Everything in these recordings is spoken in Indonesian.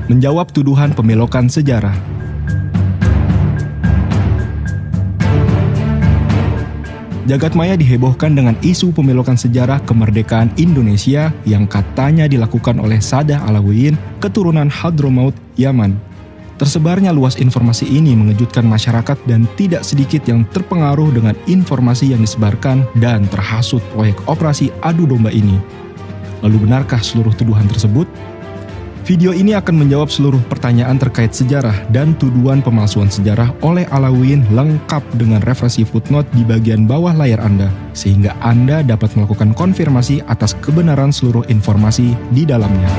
menjawab tuduhan pembelokan sejarah. Jagadmaya dihebohkan dengan isu pembelokan sejarah kemerdekaan Indonesia yang katanya dilakukan oleh Sadah Alauddin, keturunan Hadramaut, Yaman. Tersebarnya luas informasi ini mengejutkan masyarakat dan tidak sedikit yang terpengaruh dengan informasi yang disebarkan dan terhasut proyek operasi adu domba ini. Lalu benarkah seluruh tuduhan tersebut? Video ini akan menjawab seluruh pertanyaan terkait sejarah dan tuduhan pemalsuan sejarah oleh Alauddin lengkap dengan referensi footnote di bagian bawah layar Anda, sehingga Anda dapat melakukan konfirmasi atas kebenaran seluruh informasi di dalamnya.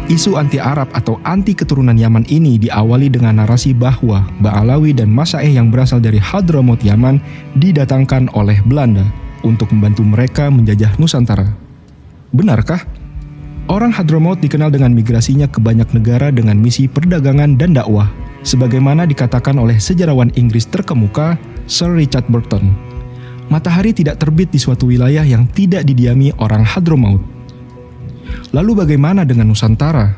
Isu anti-Arab atau anti-keturunan Yaman ini diawali dengan narasi bahwa Ba'alawi dan Masya'ih yang berasal dari Hadramaut Yaman didatangkan oleh Belanda untuk membantu mereka menjajah Nusantara. Benarkah? Orang Hadramaut dikenal dengan migrasinya ke banyak negara dengan misi perdagangan dan dakwah, sebagaimana dikatakan oleh sejarawan Inggris terkemuka Sir Richard Burton. Matahari tidak terbit di suatu wilayah yang tidak didiami orang Hadramaut. Lalu bagaimana dengan Nusantara?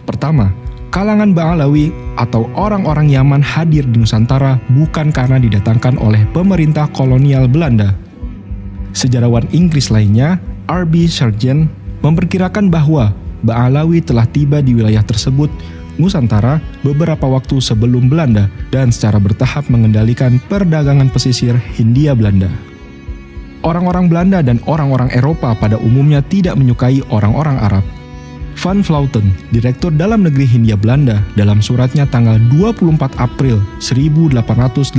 Pertama, kalangan Ba'alawi atau orang-orang Yaman hadir di Nusantara bukan karena didatangkan oleh pemerintah kolonial Belanda. Sejarawan Inggris lainnya, R.B. Sargent, memperkirakan bahwa Ba'alawi telah tiba di wilayah tersebut, Nusantara, beberapa waktu sebelum Belanda dan secara bertahap mengendalikan perdagangan pesisir Hindia Belanda. Orang-orang Belanda dan orang-orang Eropa pada umumnya tidak menyukai orang-orang Arab. Van Vleuten, Direktur Dalam Negeri Hindia Belanda, dalam suratnya tanggal 24 April 1886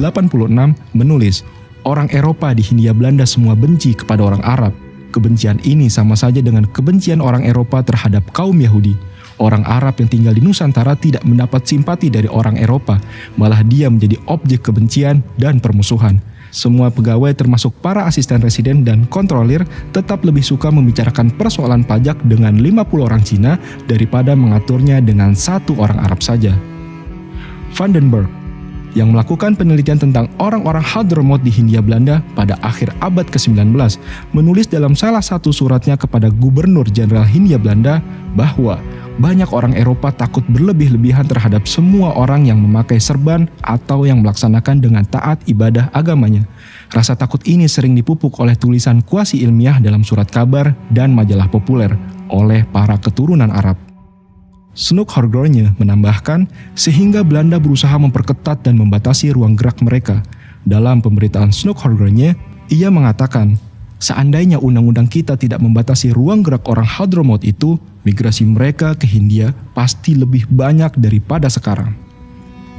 menulis, orang Eropa di Hindia Belanda semua benci kepada orang Arab. Kebencian ini sama saja dengan kebencian orang Eropa terhadap kaum Yahudi. Orang Arab yang tinggal di Nusantara tidak mendapat simpati dari orang Eropa, malah dia menjadi objek kebencian dan permusuhan. Semua pegawai termasuk para asisten residen dan kontrolir tetap lebih suka membicarakan persoalan pajak dengan 50 orang Cina daripada mengaturnya dengan satu orang Arab saja. Van den Berg, yang melakukan penelitian tentang orang-orang Hadramaut di Hindia Belanda pada akhir abad ke-19, menulis dalam salah satu suratnya kepada Gubernur Jenderal Hindia Belanda bahwa banyak orang Eropa takut berlebih-lebihan terhadap semua orang yang memakai serban atau yang melaksanakan dengan taat ibadah agamanya. Rasa takut ini sering dipupuk oleh tulisan kuasi ilmiah dalam surat kabar dan majalah populer oleh para keturunan Arab. Snoek Horgorne menambahkan, sehingga Belanda berusaha memperketat dan membatasi ruang gerak mereka. Dalam pemberitaan Snoek Horgorne, ia mengatakan, seandainya undang-undang kita tidak membatasi ruang gerak orang Hadramaut itu, migrasi mereka ke Hindia pasti lebih banyak daripada sekarang.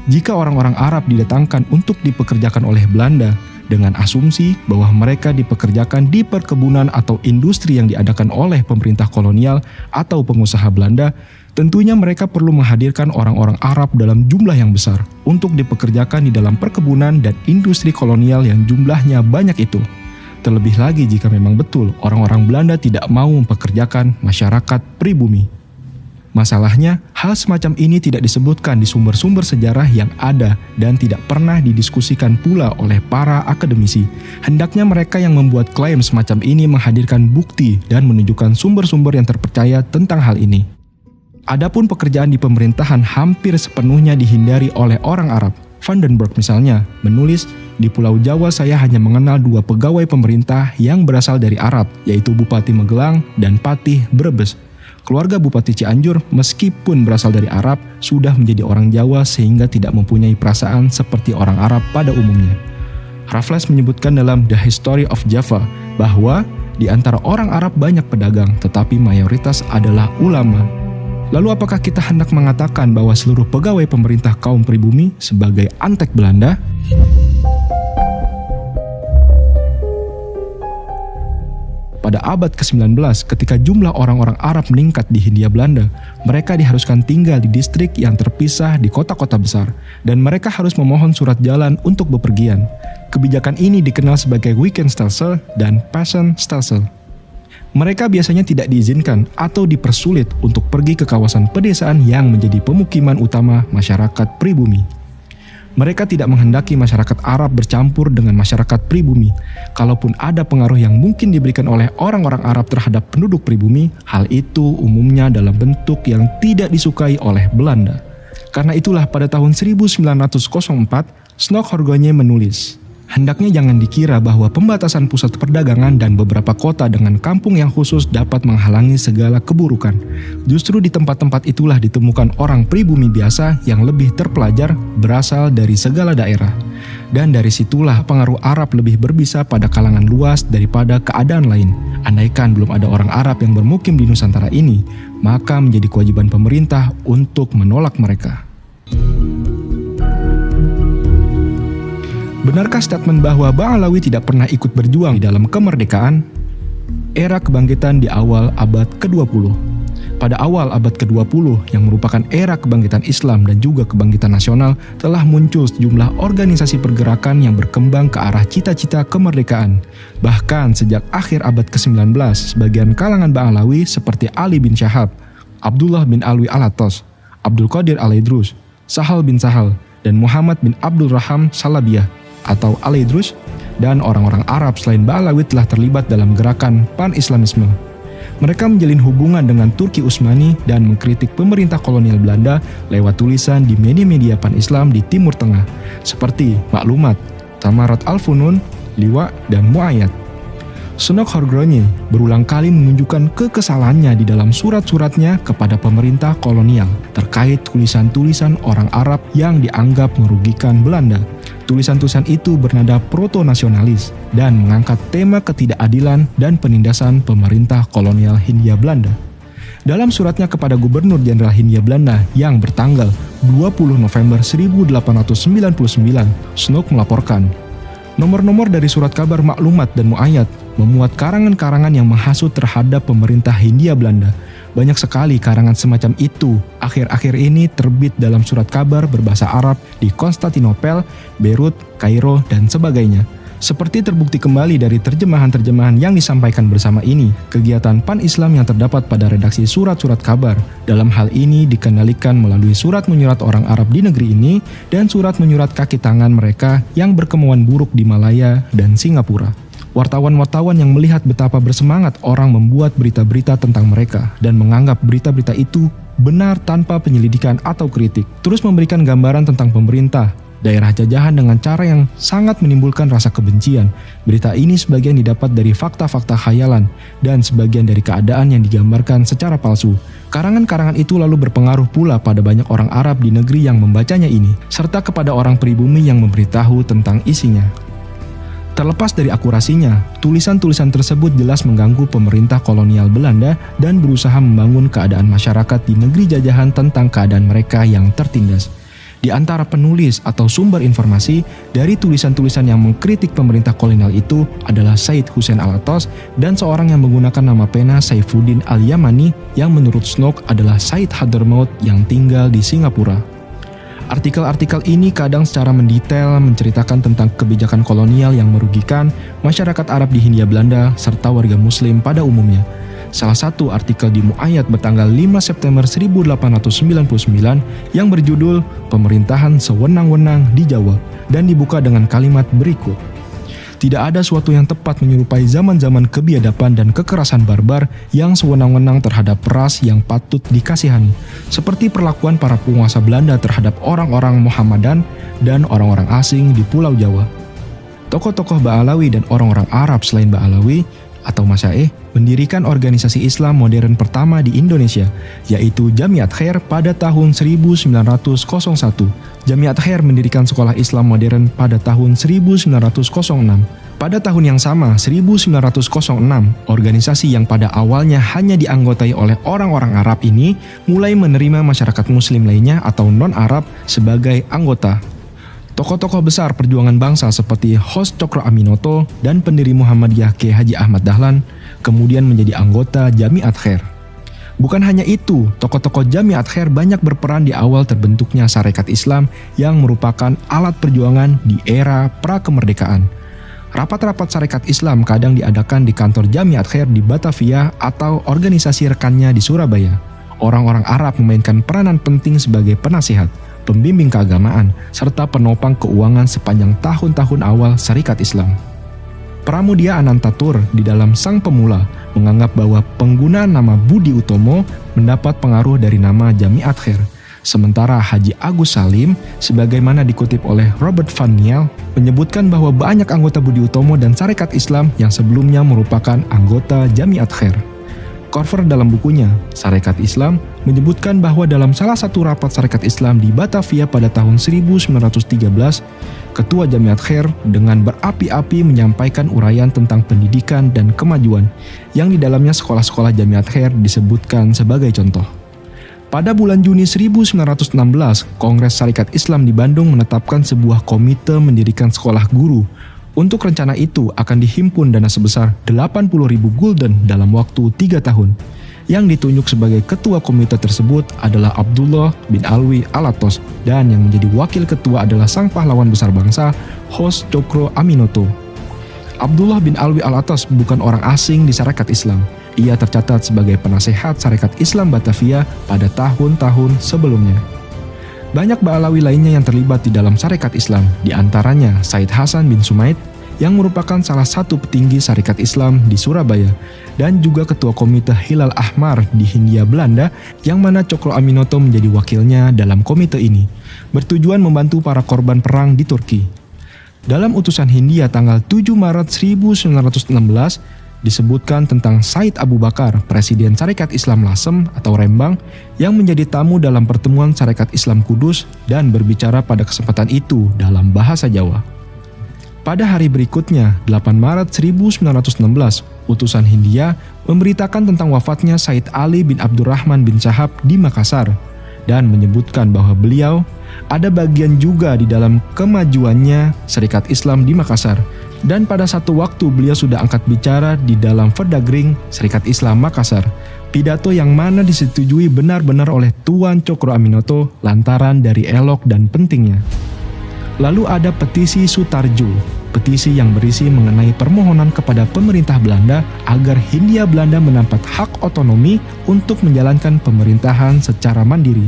Jika orang-orang Arab didatangkan untuk dipekerjakan oleh Belanda, dengan asumsi bahwa mereka dipekerjakan di perkebunan atau industri yang diadakan oleh pemerintah kolonial atau pengusaha Belanda, tentunya mereka perlu menghadirkan orang-orang Arab dalam jumlah yang besar untuk dipekerjakan di dalam perkebunan dan industri kolonial yang jumlahnya banyak itu. Terlebih lagi jika memang betul orang-orang Belanda tidak mau mempekerjakan masyarakat pribumi. Masalahnya, hal semacam ini tidak disebutkan di sumber-sumber sejarah yang ada dan tidak pernah didiskusikan pula oleh para akademisi. Hendaknya mereka yang membuat klaim semacam ini menghadirkan bukti dan menunjukkan sumber-sumber yang terpercaya tentang hal ini. Adapun pekerjaan di pemerintahan hampir sepenuhnya dihindari oleh orang Arab. Van den Berg misalnya menulis, di Pulau Jawa saya hanya mengenal 2 pegawai pemerintah yang berasal dari Arab, yaitu Bupati Magelang dan Patih Brebes. Keluarga Bupati Cianjur meskipun berasal dari Arab, sudah menjadi orang Jawa sehingga tidak mempunyai perasaan seperti orang Arab pada umumnya. Raffles menyebutkan dalam The History of Java bahwa di antara orang Arab banyak pedagang, tetapi mayoritas adalah ulama. Lalu apakah kita hendak mengatakan bahwa seluruh pegawai pemerintah kaum pribumi sebagai antek Belanda? Pada abad ke-19, ketika jumlah orang-orang Arab meningkat di Hindia Belanda, mereka diharuskan tinggal di distrik yang terpisah di kota-kota besar, dan mereka harus memohon surat jalan untuk bepergian. Kebijakan ini dikenal sebagai Weekendstelsel dan Passenstelsel. Mereka biasanya tidak diizinkan atau dipersulit untuk pergi ke kawasan pedesaan yang menjadi pemukiman utama masyarakat pribumi. Mereka tidak menghendaki masyarakat Arab bercampur dengan masyarakat pribumi. Kalaupun ada pengaruh yang mungkin diberikan oleh orang-orang Arab terhadap penduduk pribumi, hal itu umumnya dalam bentuk yang tidak disukai oleh Belanda. Karena itulah pada tahun 1904, Snoeck-Horgogne menulis, hendaknya jangan dikira bahwa pembatasan pusat perdagangan dan beberapa kota dengan kampung yang khusus dapat menghalangi segala keburukan. Justru di tempat-tempat itulah ditemukan orang pribumi biasa yang lebih terpelajar berasal dari segala daerah. Dan dari situlah pengaruh Arab lebih berbisa pada kalangan luas daripada keadaan lain. Andaikan belum ada orang Arab yang bermukim di Nusantara ini, maka menjadi kewajiban pemerintah untuk menolak mereka. Benarkah statement bahwa Ba'alawi tidak pernah ikut berjuang di dalam kemerdekaan? Era kebangkitan di awal abad ke-20. Pada awal abad ke-20 yang merupakan era kebangkitan Islam dan juga kebangkitan nasional, telah muncul sejumlah organisasi pergerakan yang berkembang ke arah cita-cita kemerdekaan. Bahkan sejak akhir abad ke-19, sebagian kalangan Ba'alawi seperti Ali bin Syahab, Abdullah bin Alwi Alatos, Abdul Qadir Al-Idrus, Sahal bin Sahal, dan Muhammad bin Abdul Raham Salabiyah atau Al-Idrus, dan orang-orang Arab selain Ba'alawi telah terlibat dalam gerakan pan-Islamisme. Mereka menjalin hubungan dengan Turki Utsmani dan mengkritik pemerintah kolonial Belanda lewat tulisan di media-media pan-Islam di Timur Tengah, seperti Maklumat, Tamarat Al-Funun, Liwa, dan Mu'ayyad. Snoeck-Horgogne berulang kali menunjukkan kekesalannya di dalam surat-suratnya kepada pemerintah kolonial terkait tulisan-tulisan orang Arab yang dianggap merugikan Belanda. Tulisan-tulisan itu bernada proto-nasionalis dan mengangkat tema ketidakadilan dan penindasan pemerintah kolonial Hindia Belanda. Dalam suratnya kepada Gubernur Jenderal Hindia Belanda yang bertanggal 20 November 1899, Snoeck melaporkan, nomor-nomor dari surat kabar Maklumat dan Mu'ayyad memuat karangan-karangan yang menghasut terhadap pemerintah Hindia Belanda. Banyak sekali karangan semacam itu akhir-akhir ini terbit dalam surat kabar berbahasa Arab di Konstantinopel, Beirut, Kairo, dan sebagainya. Seperti terbukti kembali dari terjemahan-terjemahan yang disampaikan bersama ini, kegiatan pan-Islam yang terdapat pada redaksi surat-surat kabar dalam hal ini dikendalikan melalui surat menyurat orang Arab di negeri ini dan surat menyurat kaki tangan mereka yang berkemauan buruk di Malaya dan Singapura. Wartawan-wartawan yang melihat betapa bersemangat orang membuat berita-berita tentang mereka dan menganggap berita-berita itu benar tanpa penyelidikan atau kritik, terus memberikan gambaran tentang pemerintah, daerah jajahan dengan cara yang sangat menimbulkan rasa kebencian. Berita ini sebagian didapat dari fakta-fakta khayalan dan sebagian dari keadaan yang digambarkan secara palsu. Karangan-karangan itu lalu berpengaruh pula pada banyak orang Arab di negeri yang membacanya ini, serta kepada orang pribumi yang memberitahu tentang isinya. Terlepas dari akurasinya, tulisan-tulisan tersebut jelas mengganggu pemerintah kolonial Belanda dan berusaha membangun keadaan masyarakat di negeri jajahan tentang keadaan mereka yang tertindas. Di antara penulis atau sumber informasi dari tulisan-tulisan yang mengkritik pemerintah kolonial itu adalah Said Hussein Alatos dan seorang yang menggunakan nama pena Saifuddin Al-Yamani yang menurut Snoeck adalah Said Hadramaut yang tinggal di Singapura. Artikel-artikel ini kadang secara mendetail menceritakan tentang kebijakan kolonial yang merugikan masyarakat Arab di Hindia Belanda serta warga Muslim pada umumnya. Salah satu artikel di Mu'ayyad bertanggal 5 September 1899 yang berjudul Pemerintahan Sewenang-wenang di Jawa dan dibuka dengan kalimat berikut. Tidak ada suatu yang tepat menyerupai zaman-zaman kebiadaban dan kekerasan barbar yang sewenang-wenang terhadap ras yang patut dikasihani, seperti perlakuan para penguasa Belanda terhadap orang-orang Muhammadan dan orang-orang asing di Pulau Jawa. Tokoh-tokoh Ba'alawi dan orang-orang Arab selain Ba'alawi atau Masyaikh mendirikan organisasi Islam modern pertama di Indonesia, yaitu Jamiat Khair pada tahun 1901. Jamiat Khair mendirikan sekolah Islam modern pada tahun 1906. Pada tahun yang sama, 1906, organisasi yang pada awalnya hanya dianggotai oleh orang-orang Arab ini mulai menerima masyarakat Muslim lainnya atau non-Arab sebagai anggota. Tokoh-tokoh besar perjuangan bangsa seperti Hos Cokro Aminoto dan pendiri Muhammadiyah K. Haji Ahmad Dahlan kemudian menjadi anggota Jamiat Khair. Bukan hanya itu, tokoh-tokoh Jamiat Khair banyak berperan di awal terbentuknya Sarekat Islam yang merupakan alat perjuangan di era pra-kemerdekaan. Rapat-rapat Sarekat Islam kadang diadakan di kantor Jamiat Khair di Batavia atau organisasi rekannya di Surabaya. Orang-orang Arab memainkan peranan penting sebagai penasihat. pembimbing keagamaan, serta penopang keuangan sepanjang tahun-tahun awal Syarikat Islam. Pramudia Anantatur di dalam Sang Pemula menganggap bahwa penggunaan nama Budi Utomo mendapat pengaruh dari nama Jamiat Khair. Sementara Haji Agus Salim, sebagaimana dikutip oleh Robert Van Niel, menyebutkan bahwa banyak anggota Budi Utomo dan Syarikat Islam yang sebelumnya merupakan anggota Jamiat Khair. Korver dalam bukunya, Syarikat Islam, menyebutkan bahwa dalam salah satu rapat Syarikat Islam di Batavia pada tahun 1913, Ketua Jamiat Khair dengan berapi-api menyampaikan uraian tentang pendidikan dan kemajuan, yang di dalamnya sekolah-sekolah Jamiat Khair disebutkan sebagai contoh. Pada bulan Juni 1916, Kongres Syarikat Islam di Bandung menetapkan sebuah komite mendirikan sekolah guru. Untuk rencana itu akan dihimpun dana sebesar 80.000 gulden dalam waktu 3 tahun. Yang ditunjuk sebagai ketua komite tersebut adalah Abdullah bin Alwi Alatos, dan yang menjadi wakil ketua adalah sang pahlawan besar bangsa, Hos Cokro Aminoto. Abdullah bin Alwi Alatos bukan orang asing di Syarikat Islam. Ia tercatat sebagai penasehat Syarikat Islam Batavia pada tahun-tahun sebelumnya. Banyak Ba'alawi lainnya yang terlibat di dalam Syarikat Islam, di antaranya Said Hasan bin Sumaid, yang merupakan salah satu petinggi Syarikat Islam di Surabaya, dan juga Ketua Komite Hilal Ahmar di Hindia Belanda, yang mana Cokro Aminoto menjadi wakilnya dalam komite ini, bertujuan membantu para korban perang di Turki. Dalam utusan Hindia tanggal 7 Maret 1916, disebutkan tentang Said Abu Bakar, Presiden Syarikat Islam Lasem atau Rembang, yang menjadi tamu dalam pertemuan Syarikat Islam Kudus dan berbicara pada kesempatan itu dalam bahasa Jawa. Pada hari berikutnya, 8 Maret 1916, utusan Hindia memberitakan tentang wafatnya Said Ali bin Abdurrahman bin Syahab di Makassar, dan menyebutkan bahwa beliau ada bagian juga di dalam kemajuannya Syarikat Islam di Makassar. Dan pada satu waktu beliau sudah angkat bicara di dalam Verdagring Syarikat Islam Makassar, pidato yang mana disetujui benar-benar oleh Tuan Cokro Aminoto lantaran dari elok dan pentingnya. Lalu ada petisi Sutarjo, petisi yang berisi mengenai permohonan kepada pemerintah Belanda agar Hindia Belanda mendapat hak otonomi untuk menjalankan pemerintahan secara mandiri.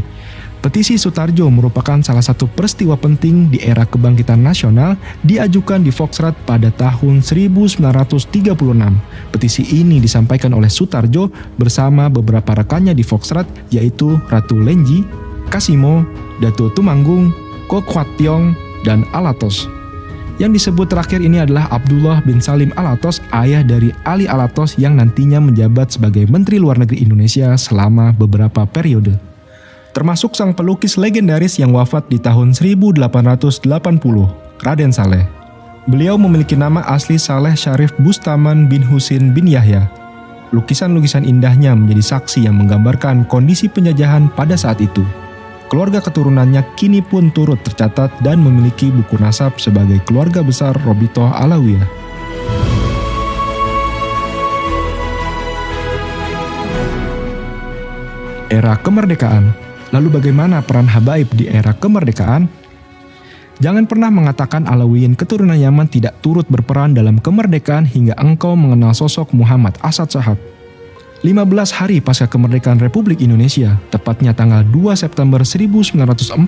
Petisi Sutarjo merupakan salah satu peristiwa penting di era kebangkitan nasional, diajukan di Foxrad pada tahun 1936. Petisi ini disampaikan oleh Sutarjo bersama beberapa rekannya di Foxrad, yaitu Ratu Lenji, Kasimo, Datu Tumanggung, Kokwationg, dan Alatos. Yang disebut terakhir ini adalah Abdullah bin Salim Alatos, ayah dari Ali Alatos yang nantinya menjabat sebagai Menteri Luar Negeri Indonesia selama beberapa periode. Termasuk sang pelukis legendaris yang wafat di tahun 1880, Raden Saleh. Beliau memiliki nama asli Saleh Syarif Bustaman bin Husin bin Yahya. Lukisan-lukisan indahnya menjadi saksi yang menggambarkan kondisi penjajahan pada saat itu. Keluarga keturunannya kini pun turut tercatat dan memiliki buku nasab sebagai keluarga besar Robitoh Alawiyah. Era kemerdekaan. Lalu bagaimana peran habaib di era kemerdekaan? Jangan pernah mengatakan Alawiyin keturunan Yaman tidak turut berperan dalam kemerdekaan hingga engkau mengenal sosok Muhammad Asad Shahab. 15 hari pasca kemerdekaan Republik Indonesia, tepatnya tanggal 2 September 1945,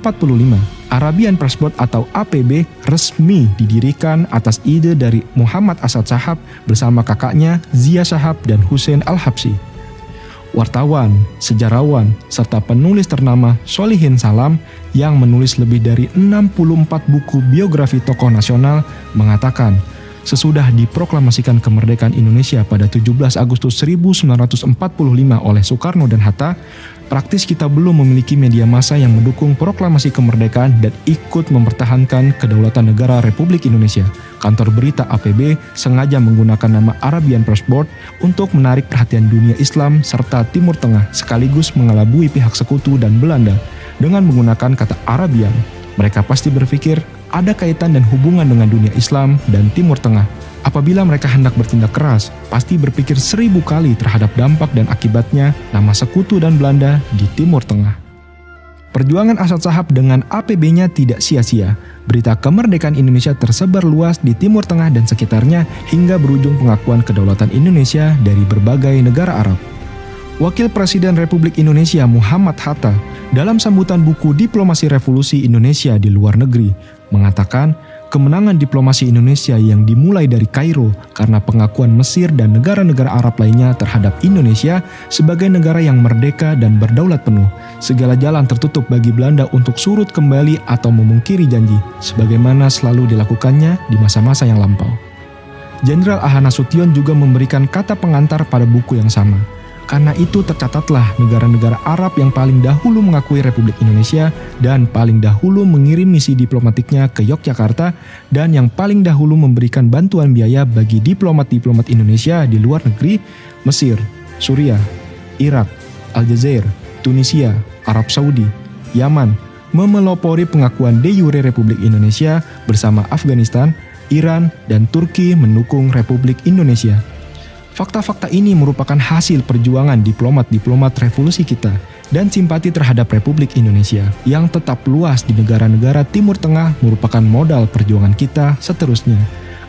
Arabian Press Board atau APB resmi didirikan atas ide dari Muhammad Asad Shahab bersama kakaknya Zia Shahab dan Hussein Al-Habsyi. Wartawan, sejarawan, serta penulis ternama Solihin Salam yang menulis lebih dari 64 buku biografi tokoh nasional mengatakan, sesudah diproklamasikan kemerdekaan Indonesia pada 17 Agustus 1945 oleh Soekarno dan Hatta, praktis kita belum memiliki media massa yang mendukung proklamasi kemerdekaan dan ikut mempertahankan kedaulatan negara Republik Indonesia. Kantor berita APB sengaja menggunakan nama Arabian Press Board untuk menarik perhatian dunia Islam serta Timur Tengah sekaligus mengelabui pihak sekutu dan Belanda dengan menggunakan kata Arabian. Mereka pasti berpikir ada kaitan dan hubungan dengan dunia Islam dan Timur Tengah. Apabila mereka hendak bertindak keras, pasti berpikir 1000 kali terhadap dampak dan akibatnya nama sekutu dan Belanda di Timur Tengah. Perjuangan Asad Shahab dengan APB-nya tidak sia-sia. Berita kemerdekaan Indonesia tersebar luas di Timur Tengah dan sekitarnya hingga berujung pengakuan kedaulatan Indonesia dari berbagai negara Arab. Wakil Presiden Republik Indonesia Muhammad Hatta dalam sambutan buku Diplomasi Revolusi Indonesia di Luar Negeri mengatakan kemenangan diplomasi Indonesia yang dimulai dari Kairo karena pengakuan Mesir dan negara-negara Arab lainnya terhadap Indonesia sebagai negara yang merdeka dan berdaulat penuh. Segala jalan tertutup bagi Belanda untuk surut kembali atau memungkiri janji, sebagaimana selalu dilakukannya di masa-masa yang lampau. Jenderal A.H. Nasution juga memberikan kata pengantar pada buku yang sama. Karena itu tercatatlah negara-negara Arab yang paling dahulu mengakui Republik Indonesia dan paling dahulu mengirim misi diplomatiknya ke Yogyakarta dan yang paling dahulu memberikan bantuan biaya bagi diplomat-diplomat Indonesia di luar negeri, Mesir, Suriah, Irak, Aljazair, Tunisia, Arab Saudi, Yaman, memelopori pengakuan de jure Republik Indonesia bersama Afghanistan, Iran, dan Turki mendukung Republik Indonesia. Fakta-fakta ini merupakan hasil perjuangan diplomat-diplomat revolusi kita dan simpati terhadap Republik Indonesia yang tetap luas di negara-negara Timur Tengah merupakan modal perjuangan kita seterusnya.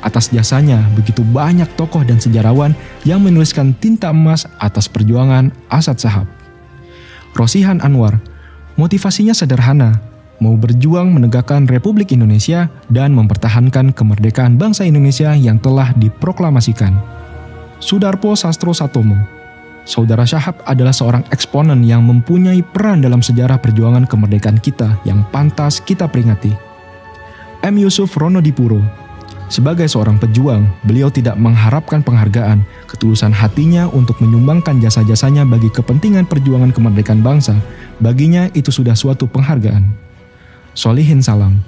Atas jasanya, begitu banyak tokoh dan sejarawan yang menuliskan tinta emas atas perjuangan Asad Shahab. Rosihan Anwar, motivasinya sederhana, mau berjuang menegakkan Republik Indonesia dan mempertahankan kemerdekaan bangsa Indonesia yang telah diproklamasikan. Sudarpo Sastro Satomo, Saudara Shahab adalah seorang eksponen yang mempunyai peran dalam sejarah perjuangan kemerdekaan kita yang pantas kita peringati. M. Yusuf Ronodipuro, sebagai seorang pejuang, beliau tidak mengharapkan penghargaan, ketulusan hatinya untuk menyumbangkan jasa-jasanya bagi kepentingan perjuangan kemerdekaan bangsa, baginya itu sudah suatu penghargaan. Solihin Salam,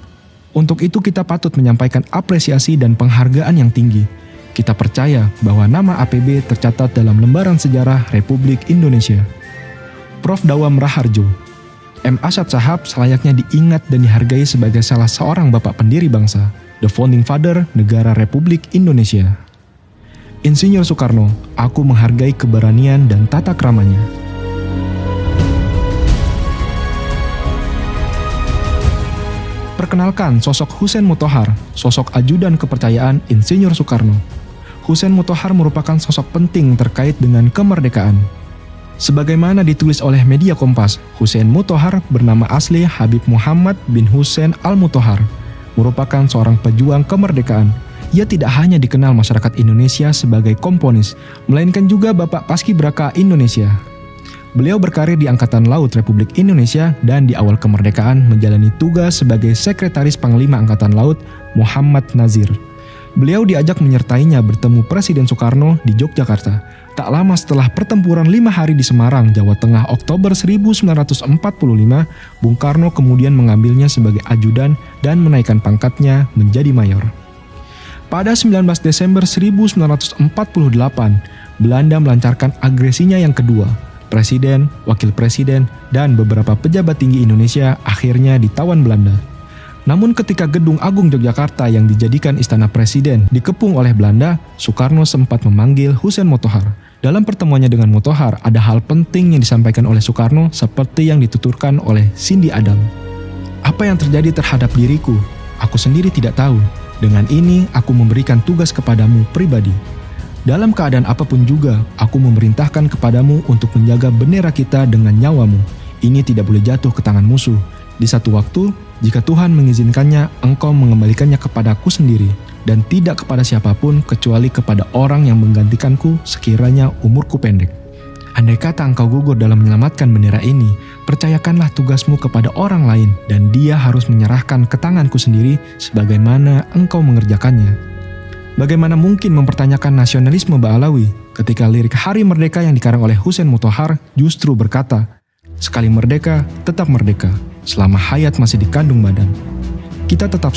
untuk itu kita patut menyampaikan apresiasi dan penghargaan yang tinggi. Kita percaya bahwa nama APB tercatat dalam lembaran sejarah Republik Indonesia. Prof. Dawam Raharjo, M. Asad Shahab selayaknya diingat dan dihargai sebagai salah seorang bapak pendiri bangsa, the founding father negara Republik Indonesia. Insinyur Soekarno, aku menghargai keberanian dan tata keramanya. Perkenalkan sosok Husein Mutahar, sosok ajudan kepercayaan Insinyur Soekarno. Husein Mutahar merupakan sosok penting terkait dengan kemerdekaan. Sebagaimana ditulis oleh media Kompas, Husein Mutahar bernama asli Habib Muhammad bin Husein Al-Mutahar, merupakan seorang pejuang kemerdekaan. Ia tidak hanya dikenal masyarakat Indonesia sebagai komponis, melainkan juga Bapak Paskibraka Indonesia. Beliau berkarir di Angkatan Laut Republik Indonesia dan di awal kemerdekaan menjalani tugas sebagai Sekretaris Panglima Angkatan Laut Muhammad Nazir. Beliau diajak menyertainya bertemu Presiden Soekarno di Yogyakarta. Tak lama setelah pertempuran 5 hari di Semarang, Jawa Tengah Oktober 1945, Bung Karno kemudian mengambilnya sebagai ajudan dan menaikkan pangkatnya menjadi mayor. Pada 19 Desember 1948, Belanda melancarkan agresinya yang kedua. Presiden, wakil presiden, dan beberapa pejabat tinggi Indonesia akhirnya ditawan Belanda. Namun ketika Gedung Agung Yogyakarta yang dijadikan istana presiden dikepung oleh Belanda, Soekarno sempat memanggil Husein Mutahar. Dalam pertemuannya dengan Mutahar, ada hal penting yang disampaikan oleh Soekarno seperti yang dituturkan oleh Cindy Adam. Apa yang terjadi terhadap diriku, aku sendiri tidak tahu. Dengan ini, aku memberikan tugas kepadamu pribadi. Dalam keadaan apapun juga, aku memerintahkan kepadamu untuk menjaga bendera kita dengan nyawamu. Ini tidak boleh jatuh ke tangan musuh. Di satu waktu, jika Tuhan mengizinkannya, engkau mengembalikannya kepadaku sendiri, dan tidak kepada siapapun kecuali kepada orang yang menggantikanku sekiranya umurku pendek. Andai kata engkau gugur dalam menyelamatkan bendera ini, percayakanlah tugasmu kepada orang lain, dan dia harus menyerahkan ke tanganku sendiri sebagaimana engkau mengerjakannya. Bagaimana mungkin mempertanyakan nasionalisme Ba'alawi ketika lirik Hari Merdeka yang dikarang oleh Husein Mutahar justru berkata, sekali merdeka, tetap merdeka, selama hayat masih dikandung badan. Kita tetap